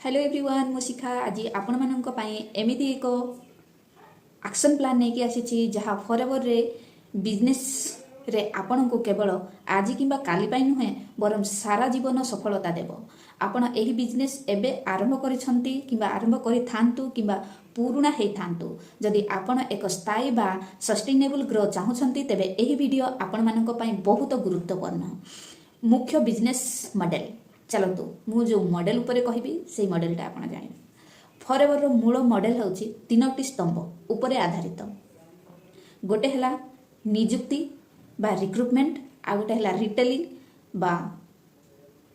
Hello everyone मु शिखा आज आपण मानक एमती एक एक्शन प्लान नहीं कि आसी जहाँ फॉरएवर रे बिजनेस रे आपण को केवल आज कि काली पाई नुहे बरम सारा जीवन सफलता देव। आपण एही बिजनेस एबे आरंभ करिसंती किंबा आरंभ करि थांतु किंबा पुराना हे थांतु जदि आपण एक स्थायी बा सस्टेनेबल ग्रो चाहुछंती तेबे एही वीडियो आपण मानक पई बहुत गुरुत्वपूर्ण। मुख्य बिजनेस मॉडल चलतु मु जो मॉडल उपरे कहबी से मॉडलटा आपण जानिबे। फॉरएवर मूल मॉडल होची तीनोटी स्तंभ उपरे आधारित। गोटे हला नियुक्ति बा रिक्रुटमेंट, आ गोटे हला रिटेलिंग बा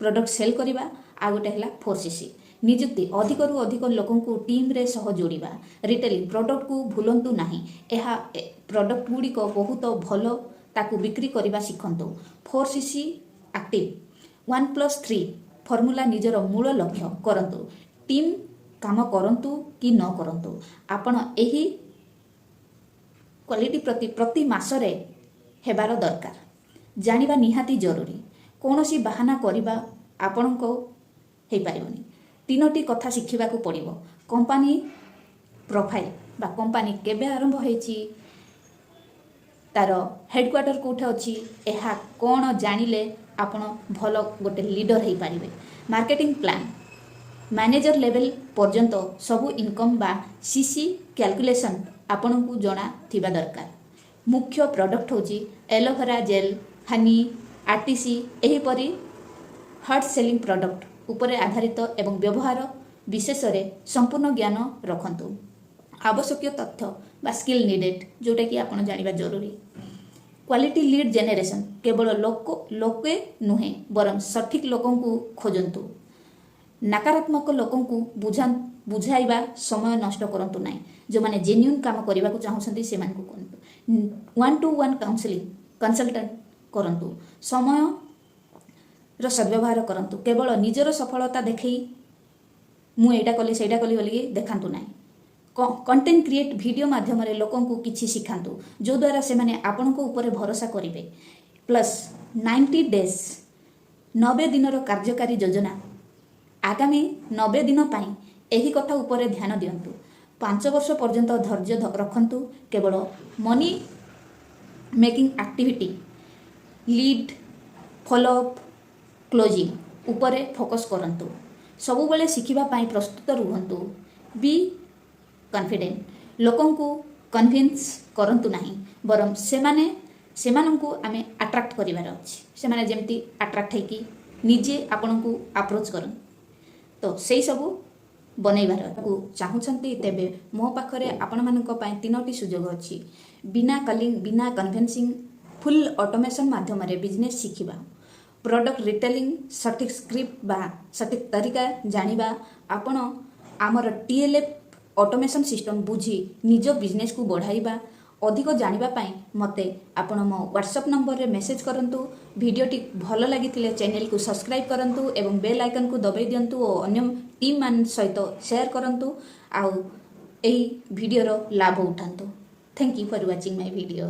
प्रोडक्ट सेल करिबा, आ गोटे हला 4CC नियुक्ति अधिक रु अधिक लोकन को टीम रे सह जोड़िबा। रिटेलिंग प्रोडक्ट को भूलंतु नाही, एहा प्रोडक्ट गुडी को बहुत भलो ताकू बिक्री करिबा सिखंतु। 4CC एक्टिव 1+3 फॉर्मूला निजर मूल लक्ष्य करंतु। टीम काम करंतु कि न करंतु आपण एही क्वालिटी प्रति मासरे हेबार दरकार जानिबा निहाती जरूरी। कोनोसी बहाना करिबा आपण को हे पारिबनी। तीनोटी कथा शिखिबा को पड़िबो। कंपनी प्रोफाइल बा कंपनी केबे आरंभ हेची, तार हेडक्वार्टर कोठे अछि, एहा कोन जानिले आपण भलो गोटे लीडर हे पारिबे। मार्केटिंग प्लान मैनेजर लेवल पर्यंत सबु इनकम बा सीसी कैलकुलेशन आपण को जणा थिबा दरकार। मुख्य प्रोडक्ट होची एलोवेरा जेल, हनी, आरटीसी एही परी हार्ड सेलिंग प्रोडक्ट उपरे आधारित एवं व्यवहार विशेष रे संपूर्ण ज्ञान रखंतु। आवश्यक तथ्य बा स्किल नीडेड जोटा कि आपण जानिबा जरूरी। क्वालिटी लीड जेनेरेशन केवल लोके नुहे बरम सठिक लोकन को खोजंतु। नकारात्मक लोकन को बुझाइबा समय नष्ट करंतु नाही। जो माने जेन्युइन काम करबा को चाहुसंती से मान को कोंतु। 1-to-1 काउंसलिंग कंसल्टेंट करंतु। समय रो सद्व्यवहार करंतु। केवल निजर सफलता देखई मु एटा कली सेटा कली बोली देखांतु नाही। कंटेंट क्रिएट वीडियो माध्यम रे लोकन को किछि सिखांतु जो द्वारा से माने आपन को ऊपर भरोसा करिवे। प्लस 90 डेज 90 दिन रो कार्यकारी योजना आगामी 90 दिन पाई एही कथा ऊपर ध्यान दियंतु। 5 वर्ष पर्यंत धैर्य रखंतु। केवल money making activity lead follow up closing ऊपर फोकस करंतु। सब बेले शिखिबा पाई प्रस्तुत रुहंतु। बी कॉन्फिडेंट लोकन को कन्विंस करंतु नाही बरम सेमानंकु आमे अट्रैक्ट करिवार अछि। सेमाने जेमति अट्रैक्ट है कि निजे आपन को अप्रोच करन तो सेई सबु बनैबार को चाहुछंती तेबे मो पाखरे आपण मानक पई तीनोटी सुजोग अछि। बिना कलिंग बिना कन्विंसिंग फुल ऑटोमेशन माध्यम रे बिजनेस शिखिबा, प्रोडक्ट रिटेलिंग सटीक स्क्रिप्ट बा सटीक तरीका जानिबा, आपण आमर टीएलएफ ऑटोमेशन सिस्टम बुझी निज बिजनेस को बढ़ाइबा। अधिक जानिबा पाई मते आपण मो व्हाट्सएप नंबर रे मेसेज करंतु। वीडियोटी भलो लागितिले चैनल को सब्सक्राइब करंतु एवं बेल आइकन को दबाई दियंतु और अन्य टीम मान सहित शेयर करंतु आउ एही वीडियो रो लाभ उठांतु। Thank you for watching my video.